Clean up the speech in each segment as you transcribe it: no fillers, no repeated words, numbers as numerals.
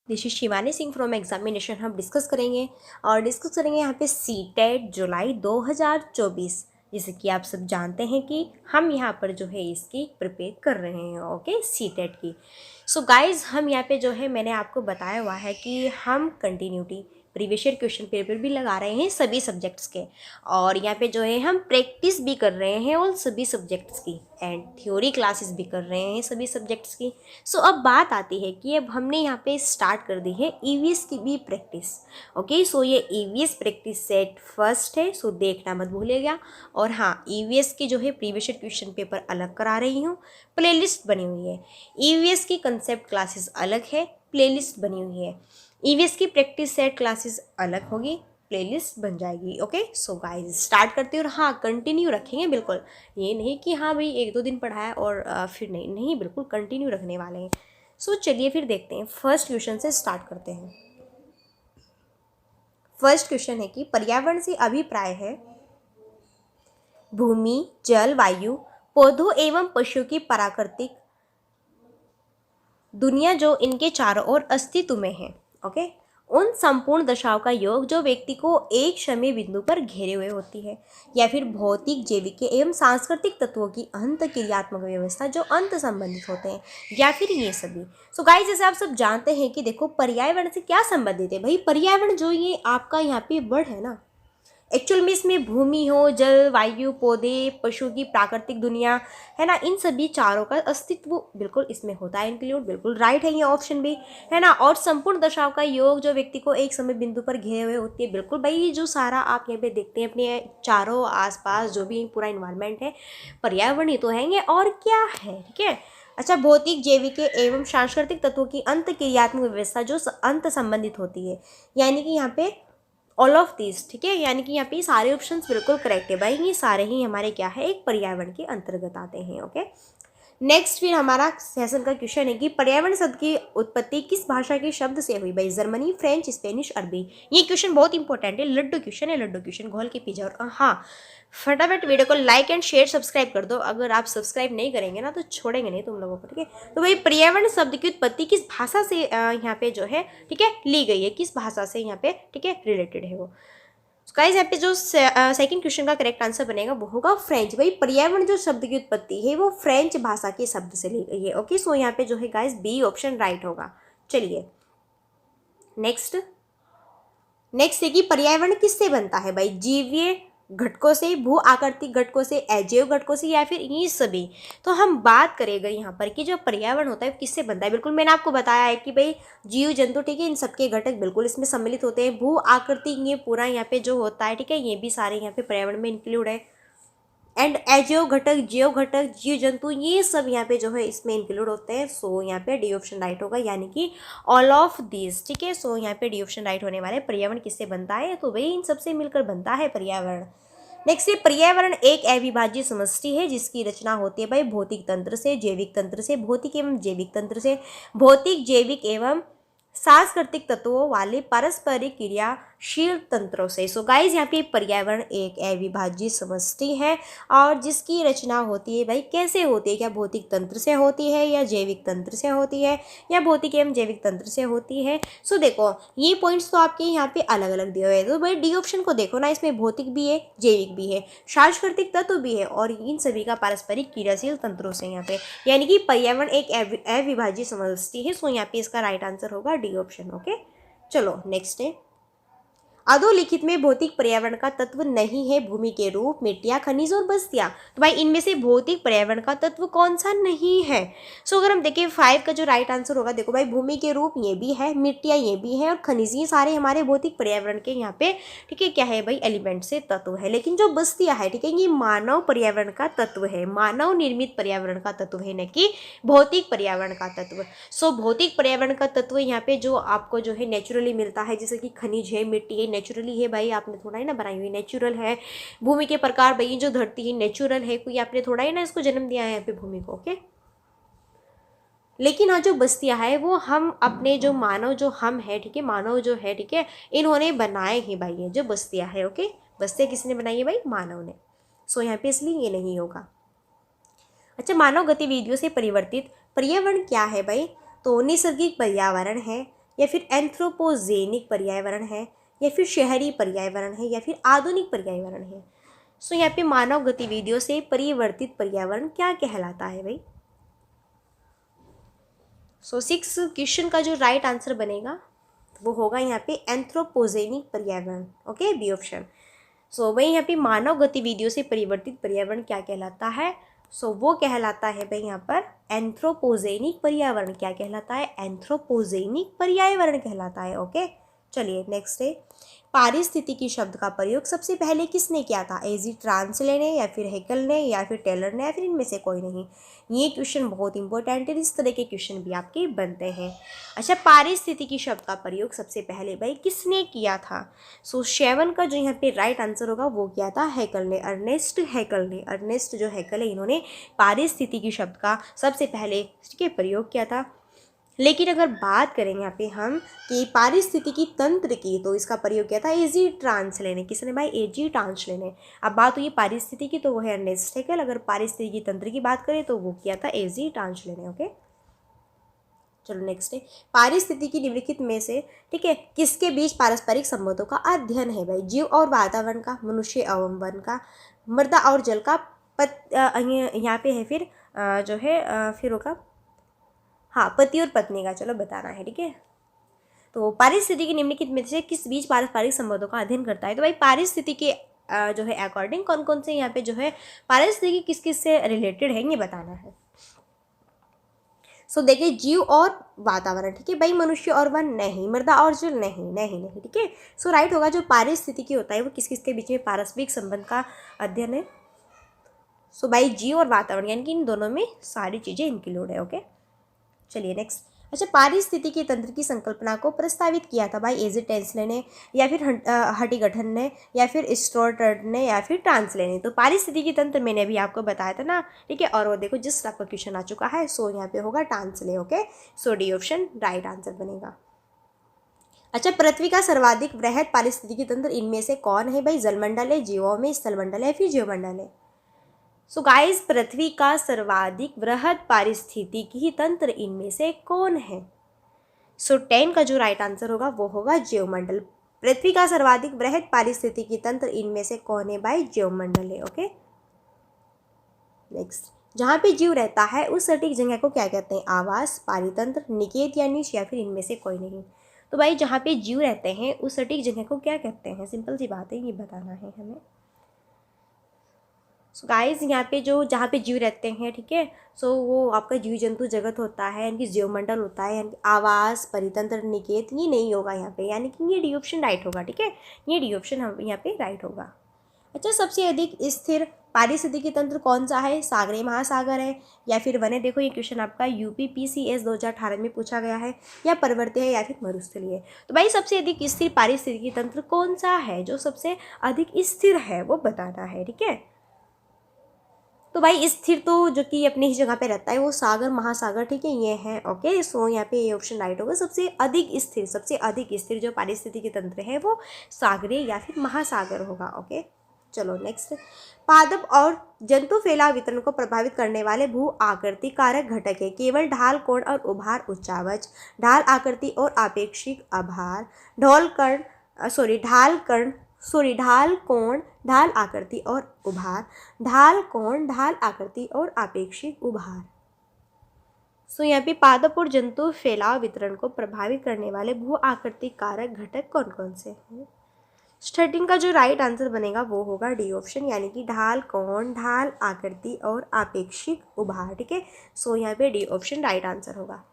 This is Shivani Singh from examination. हम discuss करेंगे यहाँ पे सीटेट जुलाई 2024। जैसे कि आप सब जानते हैं कि हम यहाँ पर जो है इसकी प्रिपेयर कर रहे हैं, ओके, सीटेट की। सो गाइज, हम यहाँ पे जो है मैंने आपको बताया हुआ है कि हम continuity previous year question paper भी लगा रहे हैं सभी सब्जेक्ट्स के, और यहाँ पे जो है हम प्रैक्टिस भी कर रहे हैं उन सभी सब्जेक्ट्स की, एंड थ्योरी क्लासेस भी कर रहे हैं सभी सब्जेक्ट्स की। सो अब बात आती है कि अब हमने यहाँ पे स्टार्ट कर दी है ईवीएस की भी प्रैक्टिस, ओके। सो ये ईवीएस प्रैक्टिस सेट फर्स्ट है, सो देखना मत भूलिएगा। और हाँ, ईवीएस की जो है प्रीवियस ईयर क्वेश्चन पेपर अलग करा रही हूँ, प्लेलिस्ट बनी हुई है। ईवीएस की कंसेप्ट क्लासेस अलग है, प्लेलिस्ट बनी हुई है। ईवीएस की प्रैक्टिस सेट क्लासेस अलग होगी, प्लेलिस्ट बन जाएगी, ओके। सो गाइस, स्टार्ट करते हैं। और हाँ, कंटिन्यू रखेंगे, बिल्कुल ये नहीं कि हाँ भाई 1-2 दिन पढ़ाया और फिर नहीं, बिल्कुल कंटिन्यू रखने वाले हैं। सो चलिए फिर देखते हैं, फर्स्ट क्वेश्चन से स्टार्ट करते हैं। फर्स्ट क्वेश्चन है कि पर्यावरण से अभिप्राय है भूमि, जल, वायु, पौधों एवं पशुओं की प्राकृतिक दुनिया जो इनके चारों ओर अस्तित्व में है, ओके, उन संपूर्ण दशाओं का योग जो व्यक्ति को एक समय बिंदु पर घेरे हुए होती है, या फिर भौतिक, जैविक एवं सांस्कृतिक तत्वों की अंत क्रियात्मक व्यवस्था जो अंत संबंधित होते हैं, या फिर ये सभी। सो गाइस, जैसे आप सब जानते हैं कि देखो पर्यावरण से क्या संबंधित है भाई। पर्यावरण जो ये आपका यहाँ पे वर्ड है ना, एक्चुअल में इसमें भूमि हो, जल, वायु, पौधे, पशु की प्राकृतिक दुनिया है ना, इन सभी चारों का अस्तित्व बिल्कुल इसमें होता है इंक्लूड, बिल्कुल राइट है ये ऑप्शन भी, है ना। और संपूर्ण दशाओं का योग जो व्यक्ति को एक समय बिंदु पर घेरे हुए होती है, बिल्कुल भाई, जो सारा आप यहाँ पे देखते हैं अपने चारों आसपास जो भी पूरा इन्वायरमेंट है, पर्यावरण ही तो है और क्या है, ठीक है। अच्छा, भौतिक, जैविक एवं सांस्कृतिक तत्वों की अंत क्रियात्मक व्यवस्था जो अंत संबंधित होती है, यानी कि यहाँ पे ऑल ऑफ दिस, ठीक है, यानी कि यहाँ पे सारे ऑप्शंस बिल्कुल करेक्ट है भाई। ये सारे ही हमारे क्या है, एक पर्यावरण के अंतर्गत आते हैं, ओके। नेक्स्ट फिर हमारा सेशन का क्वेश्चन है कि पर्यावरण शब्द की उत्पत्ति किस भाषा के शब्द से हुई भाई। जर्मनी, फ्रेंच, स्पेनिश, अरबी। ये क्वेश्चन बहुत इंपॉर्टेंट है, लड्डू क्वेश्चन है, लड्डू क्वेश्चन घोल के पी जाओ। और हाँ, फटाफट वीडियो को लाइक एंड शेयर सब्सक्राइब कर दो। अगर आप सब्सक्राइब नहीं करेंगे ना तो छोड़ेंगे नहीं तुम लोगों को, ठीक है। तो भाई, पर्यावरण शब्द की उत्पत्ति किस भाषा से यहाँ पे जो है, ठीक है, ली गई है, किस भाषा से यहाँ पे, ठीक है, रिलेटेड है वो। गाइस, यहाँ पे जो सेकंड क्वेश्चन का करेक्ट आंसर बनेगा वो होगा फ्रेंच। भाई, पर्यावरण जो शब्द की उत्पत्ति है वो फ्रेंच भाषा के शब्द से ली गई है, ओके। सो यहाँ पे जो है गाइस बी ऑप्शन राइट होगा। चलिए नेक्स्ट है कि पर्यावरण किससे बनता है भाई। जीवीय घटकों से, भू आकृतिक घटकों से, अजैव घटकों से, या फिर ये सभी। तो हम बात करेंगे यहाँ पर कि जो पर्यावरण होता है वो किससे बनता है। बिल्कुल मैंने आपको बताया है कि भाई जीव जंतु, ठीक है, इन सबके घटक बिल्कुल इसमें सम्मिलित होते हैं। भू आकृतिक ये पूरा यहाँ पे जो होता है, ठीक है, ये भी सारे यहाँ पे पर्यावरण में इंक्लूड है। एंड अजैव घटक, जैव घटक, जीव जंतु, ये सब यहाँ पे जो है इसमें इंक्लूड होते हैं। सो यहाँ पे डी ऑप्शन राइट होगा, यानी कि ऑल ऑफ दिस, ठीक है। सो यहाँ पे डी ऑप्शन राइट होने वाले। पर्यावरण किससे बनता है, तो भाई इन सबसे मिलकर बनता है पर्यावरण। नेक्स्ट है, पर्यावरण एक अविभाज्य समष्टि है जिसकी रचना होती है भाई भौतिक तंत्र से, जैविक तंत्र से, भौतिक एवं जैविक तंत्र से, भौतिक, जैविक एवं सांस्कृतिक तत्वों वाले पारस्परिक क्रियाशील तंत्रों से। सो गाइज, यहाँ पे पर्यावरण एक अविभाज्य समष्टि है और जिसकी रचना होती है भाई कैसे होती है, क्या भौतिक तंत्र से होती है, या जैविक तंत्र से होती है, या भौतिक एवं जैविक तंत्र से होती है। सो देखो, ये पॉइंट्स तो आपके यहाँ पे अलग अलग दिए हुए हैं, तो भाई डी ऑप्शन को देखो ना, इसमें भौतिक भी है, जैविक भी है, सांस्कृतिक तत्व भी है, और इन सभी का पारस्परिक क्रियाशील तंत्रों से यहाँ पे, यानी कि पर्यावरण एक अविभाज्य समष्टि है। सो यहाँ पे इसका राइट आंसर होगा डी ऑप्शन, ओके। चलो नेक्स्ट है, अधोलिखित में भौतिक पर्यावरण का तत्व नहीं है भूमि के रूप, मिट्टियाँ, खनिज और बस्तियाँ। तो भाई इनमें से भौतिक पर्यावरण का तत्व कौन सा नहीं है। सो अगर हम देखें 5 का जो राइट आंसर होगा, देखो भाई भूमि के रूप ये भी है, मिट्टियाँ ये भी है, और खनिज, ये सारे हमारे भौतिक पर्यावरण के यहाँ पे, ठीक है, क्या है भाई, एलिमेंट से तत्व है। लेकिन जो बस्तियाँ है, ठीक है, ये मानव पर्यावरण का तत्व है, मानव निर्मित पर्यावरण का तत्व है, न कि भौतिक पर्यावरण का तत्व। सो भौतिक पर्यावरण का तत्व यहाँ पे जो आपको जो है नेचुरली मिलता है, जैसे कि खनिज है, मिट्टी है, नेचुरली है भाई, आपने थोड़ा ही ना बनाई हुई, नेचुरल है। भूमि के प्रकार भाई, जो धरती है नेचुरल है, कोई आपने थोड़ा ही ना इसको जन्म दिया है यहाँ पे भूमि को, ओके। लेकिन हाँ, जो बस्तियाँ है वो हम अपने जो मानव जो हम है, ठीक है, मानव जो है, ठीक है, इन्होंने बनाए हैं भाई, ये जो बस्तियाँ है, ओके। बस्तियाँ किसने बनाई है भाई, मानव ने। सो यहाँ पे इसलिए ये नहीं होगा। अच्छा, मानव गतिविधियों से परिवर्तित पर्यावरण क्या है भाई, तो नैसर्गिक पर्यावरण है, या फिर एंथ्रोपोजेनिक पर्यावरण है, या फिर शहरी पर्यावरण है, या फिर आधुनिक पर्यावरण है। सो यहाँ पे मानव गतिविधियों से परिवर्तित पर्यावरण क्या कहलाता है भाई? सो 6 क्वेश्चन का जो राइट आंसर बनेगा वो होगा यहाँ पे एंथ्रोपोजेनिक पर्यावरण। Okay, B option. सो भाई यहाँ पे मानव गतिविधियों से परिवर्तित पर्यावरण क्या कहलाता है? सो वो कहलाता है भाई यहाँ पर एंथ्रोपोजेनिक पर्यावरण। क्या कहलाता है? एंथ्रोपोजेनिक पर्यावरण कहलाता है। ओके, चलिए नेक्स्ट है, पारिस्थितिकी शब्द का प्रयोग सबसे पहले किसने किया था? एजी ट्रांसले ने, या फिर हेकल ने, या फिर टेलर ने, या फिर इनमें से कोई नहीं। ये क्वेश्चन बहुत इंपॉर्टेंट है, इस तरह के क्वेश्चन भी आपके बनते हैं। अच्छा, पारिस्थितिकी शब्द का प्रयोग सबसे पहले भाई किसने किया था? सो 7 का जो यहाँ पे राइट आंसर होगा वो किया था हेकल ने, अर्नेस्ट हेकल ने। अर्नेस्ट जो हेकल है इन्होंने पारिस्थितिकी शब्द का सबसे पहले प्रयोग किया था। लेकिन अगर बात करेंगे यहाँ पे हम कि पारिस्थितिकी तंत्र की, तो इसका प्रयोग किया था एजी ट्रांसले ने। किसने भाई? एजी ट्रांसले ने। अब बात हुई पारिस्थितिकी, तो वो है अर्नेस्ट हेकल। अगर पारिस्थितिकी तंत्र की बात करें तो वो किया था एजी ट्रांसले ने। ओके, चलो नेक्स्ट है, पारिस्थितिकी निम्नलिखित में से ठीक है किसके बीच पारस्परिक संबंधों का अध्ययन है भाई? जीव और वातावरण का, मनुष्य एवं वन का, मृदा और जल का, यहाँ पे है फिर जो है फिर होगा हाँ पति और पत्नी का। चलो बताना है, ठीक है। तो पारिस्थितिकी निम्नलिखित में से किस बीच पारस्परिक संबंधों का अध्ययन करता है? तो भाई पारिस्थितिकी जो है अकॉर्डिंग कौन कौन से यहाँ पे जो है पारिस्थितिकी किस किस से रिलेटेड है ये बताना है। सो देखिए, जीव और वातावरण, ठीक है भाई, मनुष्य और वन नहीं, मृदा और जल नहीं, नहीं नहीं, ठीक है। सो राइट होगा, जो पारिस्थितिकी होता है वो किस किस के बीच में पारस्परिक संबंध का अध्ययन है। सो भाई जीव और वातावरण, यानी कि इन दोनों में सारी चीज़ें इंक्लूड है। ओके, चलिए नेक्स्ट। अच्छा, पारिस्थितिकी तंत्र की संकल्पना को प्रस्तावित किया था भाई एजी टेंसले ने, या फिर हटिगठन ने, या फिर स्टोर्टर्ड ने, या फिर ट्रांसले ने। तो पारिस्थितिकी तंत्र मैंने अभी आपको बताया था ना, ठीक है। और वो देखो जिस आपका क्वेश्चन आ चुका है, सो यहाँ पे होगा ट्रांसले। ओके, सो डी ऑप्शन राइट आंसर बनेगा। अच्छा, पृथ्वी का सर्वाधिक वृहद पारिस्थितिकी तंत्र इनमें से कौन है भाई? जलमंडल है, जीवों में स्थलमंडल है, फिर जीवमंडल है। सो गाइस, पृथ्वी का सर्वाधिक वृहद पारिस्थितिकी तंत्र इनमें से कौन है? सो 10 का जो राइट आंसर होगा वो होगा जीवमंडल। पृथ्वी का सर्वाधिक वृहद पारिस्थितिकी तंत्र इनमें से कौन है भाई? जीवमंडल है। ओके, नेक्स्ट, जहाँ पे जीव रहता है उस सटीक जगह को क्या कहते हैं? आवास, पारितंत्र, निकेत या निश, या फिर इनमें से कोई नहीं। तो भाई जहाँ पे जीव रहते हैं उस सटीक जगह को क्या कहते हैं? सिंपल सी बात है, ये बताना है हमें। सो गाइस, यहाँ पे जो जहाँ पे जीव रहते हैं, ठीक है, सो वो आपका जीव जंतु जगत होता है, यानी कि जीवमंडल होता है, यानी कि आवास, परितंत्र, निकेत, ये नहीं होगा यहाँ पे, यानी कि ये डी ऑप्शन राइट होगा, ठीक है। ये डी ऑप्शन हम यहाँ पे राइट होगा। अच्छा, सबसे अधिक स्थिर पारिस्थितिकी तंत्र कौन सा है? सागरीय महासागर है, या फिर वन है? देखो ये क्वेश्चन आपका UPPCS 2018 में पूछा गया है, या पर्वतीय है, या फिर मरुस्थलीय है। तो भाई सबसे अधिक स्थिर पारिस्थितिकी तंत्र कौन सा है? जो सबसे अधिक स्थिर है वो बताना है, ठीक है। तो भाई स्थिर तो जो कि अपनी ही जगह पे रहता है वो सागर महासागर, ठीक है, ये है। ओके, सो यहाँ पे ये ऑप्शन राइट होगा। सबसे अधिक स्थिर जो पारिस्थितिकी तंत्र है वो सागरीय या फिर महासागर होगा। ओके, चलो नेक्स्ट, पादप और जंतु फैलाव वितरण को प्रभावित करने वाले भू आकृति कारक घटक है केवल ढाल, कोण और उभार उच्चावच। ढाल आकृति और आपेक्षिक आभार, ढाल कोण, ढाल आकृति और उभार, ढाल कोण, ढाल आकृति और आपेक्षिक उभार। सो यहाँ पे पादप और जंतु फैलाव वितरण को प्रभावित करने वाले भू आकृति कारक घटक कौन कौन से हैं? 13 का जो राइट आंसर बनेगा वो होगा डी ऑप्शन, यानी कि ढाल कोण, ढाल आकृति और आपेक्षिक उभार, ठीक है। सो यहाँ पे डी ऑप्शन राइट आंसर होगा।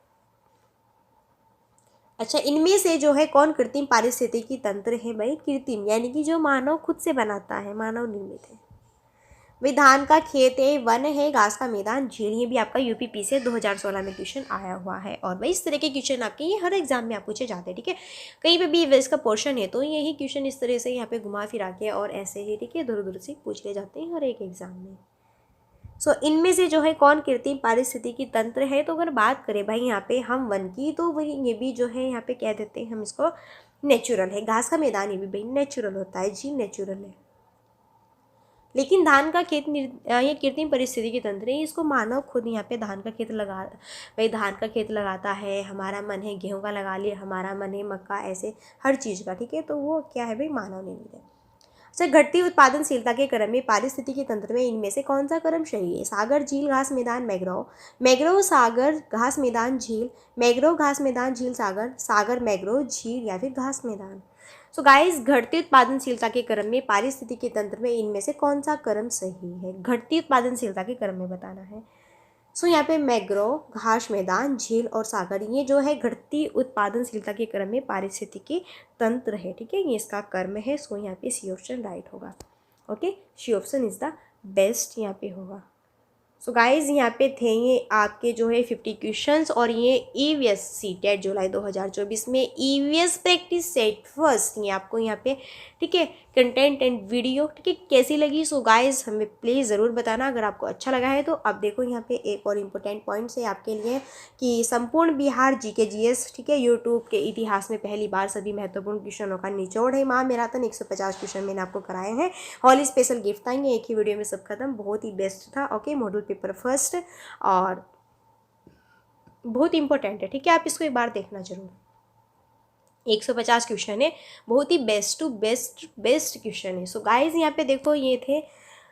अच्छा, इनमें से जो है कौन कृत्रिम पारिस्थितिकी तंत्र है भाई? कृत्रिम यानी कि जो मानव खुद से बनाता है, मानव निर्मित है। भाई धान का खेत है, वन है, घास का मैदान, झील, ये भी आपका UPP से 2016 में क्वेश्चन आया हुआ है। और भाई इस तरह के क्वेश्चन आपके ये हर एग्जाम में आप पूछे जाते हैं, ठीक है। कहीं पे भी इसका पोर्शन है तो यही क्वेश्चन इस तरह से यहाँ पे घुमा फिरा के और ऐसे ही, ठीक है, इधर उधर से पूछ ले जाते हैं हर एक एग्जाम में। सो इनमें से जो है कौन कृत्रिम पारिस्थितिकी तंत्र है? तो अगर बात करें भाई यहाँ पे हम वन की, तो वही ये भी जो है यहाँ पे कह देते हैं हम इसको नेचुरल है। घास का मैदान ये भी भाई नेचुरल होता है, झील नेचुरल है। लेकिन धान का खेत ये कृत्रिम परिस्थिति तंत्र है, इसको मानव खुद यहाँ पे धान का खेत भाई धान का खेत लगाता है, हमारा मन है गेहूं का लगा लिए, हमारा मन है मक्का, ऐसे हर चीज़ का, ठीक है। तो वो क्या है भाई, मानव निर्मित है। अच्छा, घटती उत्पादनशीलता के क्रम में पारिस्थितिकी तंत्र में इनमें से कौन सा क्रम सही है? सागर, झील, घास मैदान, मैंग्रोव, मैंग्रोव, सागर, घास मैदान, झील, मैंग्रोव, घास मैदान, झील, सागर, सागर, मैंग्रोव, झील या फिर घास मैदान। सो गाइस, घटती उत्पादनशीलता के क्रम में पारिस्थितिकी तंत्र में इनमें से कौन सा क्रम सही है? घटती उत्पादनशीलता के क्रम में बताना है। सो यहाँ पे मैंग्रोव, घास मैदान, झील और सागर, ये जो है घटती उत्पादनशीलता के क्रम में पारिस्थितिकी तंत्र है, ठीक है, ये इसका कर्म है। सो यहाँ पे सी ऑप्शन राइट होगा। Okay, C option is the best यहाँ पे होगा। सो गाइज, यहाँ पे थे ये आपके जो है 50 क्वेश्चंस, और ये EVS CTET जुलाई 2024 में EVS प्रैक्टिस सेट फर्स्ट, ये आपको यहाँ पे, ठीक है, कंटेंट एंड वीडियो, ठीक है, कैसी लगी? सो गाइज, हमें प्लीज़ ज़रूर बताना अगर आपको अच्छा लगा है तो। अब देखो यहाँ पे एक और इम्पोर्टेंट पॉइंट्स है आपके लिए कि संपूर्ण बिहार GK GS, ठीक है, यूट्यूब के इतिहास में पहली बार सभी महत्वपूर्ण क्वेश्चनों का निचोड़ है। महामैराथन 150 क्वेश्चन मैंने आपको कराए हैं, हॉली स्पेशल गिफ्ट आएंगे, एक ही वीडियो में सब खत्म, बहुत ही बेस्ट था। ओके, मॉडल पेपर फर्स्ट और बहुत इंपॉर्टेंट है, ठीक है, आप इसको एक बार देखना जरूर। 150 क्वेश्चन है, बहुत ही बेस्ट टू बेस्ट क्वेश्चन है। सो गाइज, यहाँ पे देखो ये थे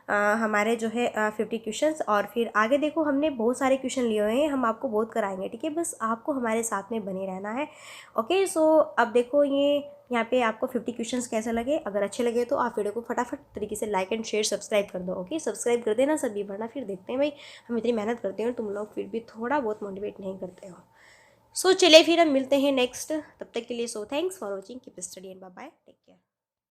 हमारे जो है 50 क्वेश्चंस, और फिर आगे देखो हमने बहुत सारे क्वेश्चन लिए हुए हैं, हम आपको बहुत कराएंगे, ठीक है, बस आपको हमारे साथ में बने रहना है। ओके, सो अब देखो ये यहाँ पे आपको 50 क्वेश्चंस कैसे लगे? अगर अच्छे लगे तो आप वीडियो को फटाफट तरीके से लाइक एंड शेयर सब्सक्राइब कर दो। ओके, सब्सक्राइब कर देना सभी, वरना फिर देखते हैं भाई हम इतनी मेहनत करते हैं तुम लोग फिर भी थोड़ा बहुत मोटिवेट नहीं करते हो। सो चलिए फिर हम मिलते हैं नेक्स्ट, तब तक के लिए so thanks for watching, keep study and bye bye, take care.